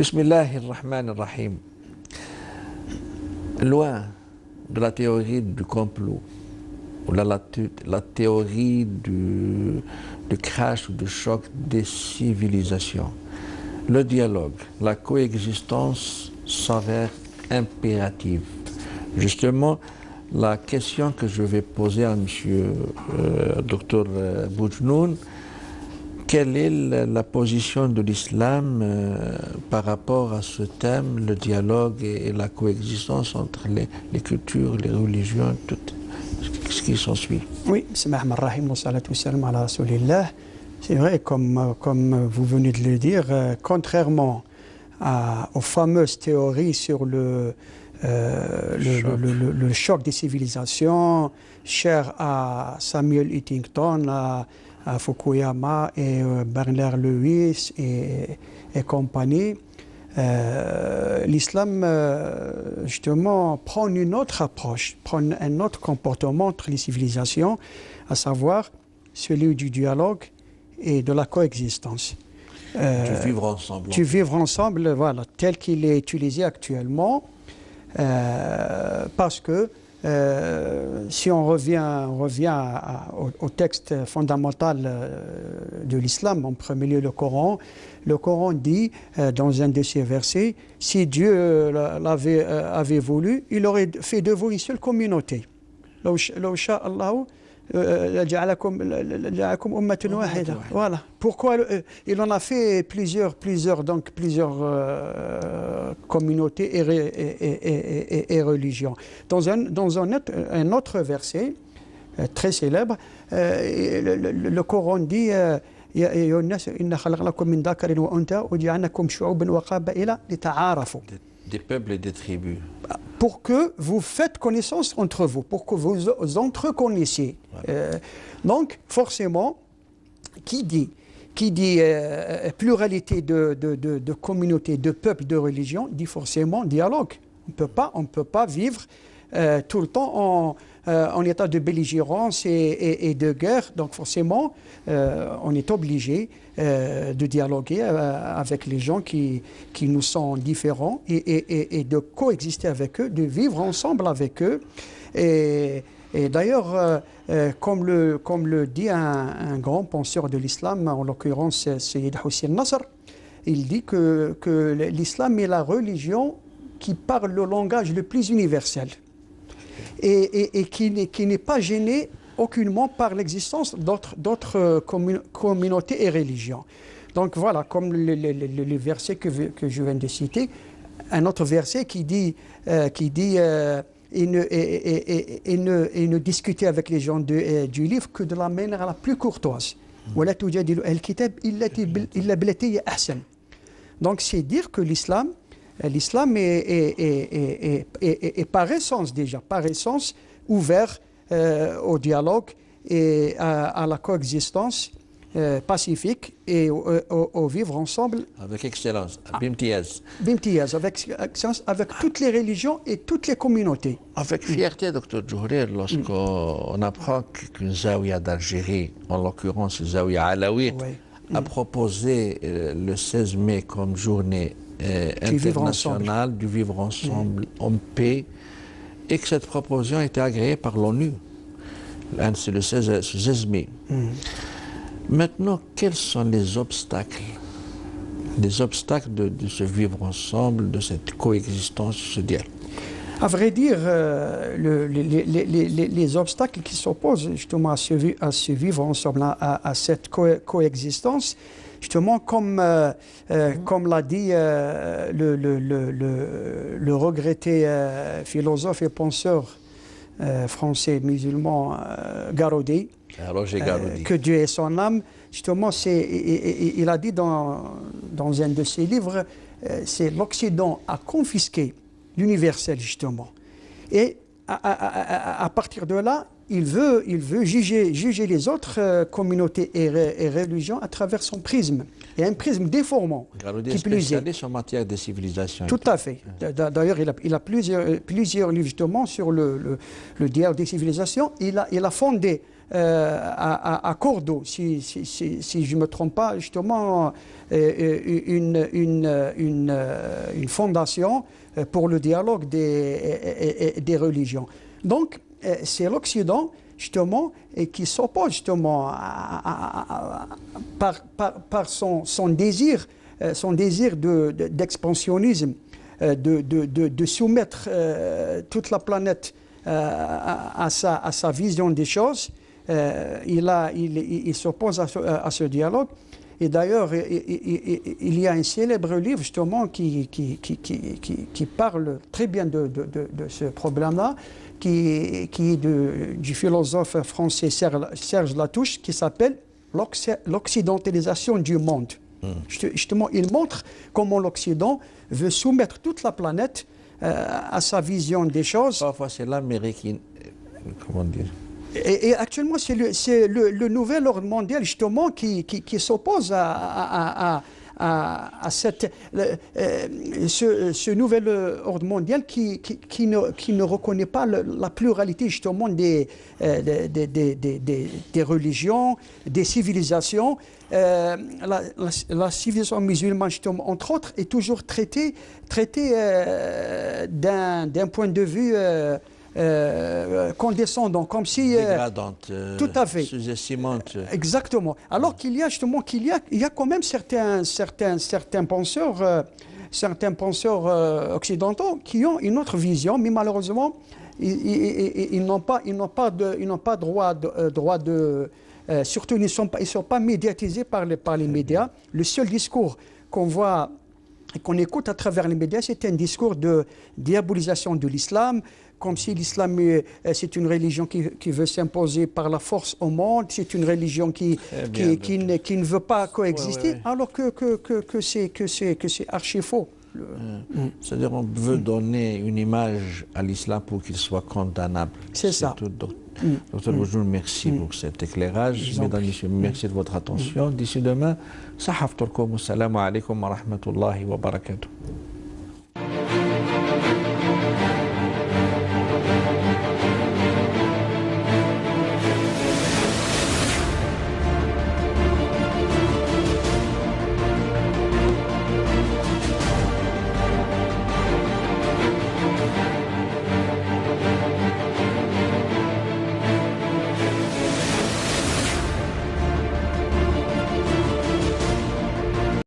Bismillahirrahmanirrahim. Loin de la théorie du complot, ou la théorie du crash ou du choc des civilisations, le dialogue, la coexistence s'avère impérative. Justement, la question que je vais poser à M. Dr Boujnoun, quelle est la position de l'islam par rapport à ce thème, le dialogue et la coexistence entre les cultures, les religions, tout ce qui s'ensuit? Oui, c'est vrai, comme vous venez de le dire, contrairement aux fameuses théories sur le choc des civilisations, cher à Samuel Huntington, à Fukuyama et Bernard Lewis et compagnie, l'islam justement prend une autre approche, prend un autre comportement entre les civilisations, à savoir celui du dialogue et de la coexistence. Du vivre ensemble. Du vivre ensemble, voilà, tel qu'il est utilisé actuellement, parce que si on revient au texte fondamental de l'islam, en premier lieu le Coran dit dans un de ses versets, si Dieu avait voulu, il aurait fait de vous une seule communauté. Voilà. Pourquoi il en a fait plusieurs communautés et religions. Dans un autre verset très célèbre, le Coran dit des peuples et des tribus. Pour que vous faites connaissance entre vous, pour que vous entreconnaissiez. Voilà. Donc, forcément, qui dit pluralité de communautés, de peuples, de religions, dit forcément dialogue. On peut pas vivre tout le temps en état de belligérance et de guerre. Donc forcément, on est obligé de dialoguer avec les gens qui nous sont différents et de coexister avec eux, de vivre ensemble avec eux. Et d'ailleurs, comme le dit un grand penseur de l'islam, en l'occurrence Sayyid Hussein Nasr, il dit que l'islam est la religion qui parle le langage le plus universel et qui n'est pas gêné aucunement par l'existence d'autres communautés et religions. Donc voilà, comme le verset que je viens de citer, un autre verset qui dit et ne discuter avec les gens du livre que de la manière la plus courtoise. Donc c'est dire que l'islam est par essence ouvert au dialogue et à la coexistence pacifique et au vivre ensemble. Avec excellence, bimtiaz, avec excellence, avec toutes les religions et toutes les communautés. Avec fierté, Dr Djouhrir, lorsqu'on apprend qu'une zaouia d'Algérie, en l'occurrence Zaouia Alaouite, a proposé le 16 mai comme journée internationale du vivre ensemble en paix, et que cette proposition a été agréée par l'ONU. C'est le 16 mai. Maintenant, quels sont les obstacles de ce vivre ensemble, de cette coexistence, ce dialogue? À vrai dire, les obstacles qui s'opposent justement à ce vivre ensemble, à cette coexistence, justement, comme l'a dit le regretté philosophe et penseur français musulman Garoudi, que Dieu ait son âme, justement, il a dit dans un de ses livres, c'est l'Occident a confisqué l'universel, justement. Et à partir de là, il veut juger les autres communautés et religions à travers son prisme. Et un prisme déformant. Garoudi est spécialiste en matière de civilisation. Tout à fait. D'ailleurs, il a plusieurs livres justement sur le dialogue des civilisations. Il a fondé à Cordoue, si je ne me trompe pas, justement, une fondation pour le dialogue des religions. Donc, c'est l'Occident, justement, qui s'oppose justement par son désir d'expansionnisme, de soumettre toute la planète à sa vision des choses. Il s'oppose à ce dialogue. Et d'ailleurs, il y a un célèbre livre justement qui parle très bien de ce problème-là, qui est du philosophe français Serge Latouche, qui s'appelle l'occidentalisation du monde. Justement, il montre comment l'Occident veut soumettre toute la planète à sa vision des choses. Parfois, c'est l'Amérique, comment dire. Et actuellement, c'est le nouvel ordre mondial, justement, qui s'oppose à ce nouvel ordre mondial qui ne reconnaît pas la pluralité, justement, des religions, des civilisations. La civilisation musulmane, justement, entre autres, est toujours traitée d'un point de vue condescendant, comme si dégradante, tout à fait, sous-estimante. Exactement. Alors qu'il y a justement il y a quand même certains penseurs occidentaux qui ont une autre vision, mais malheureusement ils n'ont pas droit de surtout ils sont pas médiatisés par les médias. Le seul discours qu'on voit et qu'on écoute à travers les médias, c'est un discours de diabolisation de l'islam, comme si l'islam c'est une religion qui veut s'imposer par la force au monde, c'est une religion qui ne veut pas coexister, alors que c'est archi faux. C'est-à-dire on veut donner une image à l'islam pour qu'il soit condamnable. C'est ça. Docteur Boujoul, merci pour cet éclairage. Mesdames et messieurs, merci de votre attention. D'ici demain, sahaf turkum, assalamu alaikum wa rahmatullahi wa barakatuh.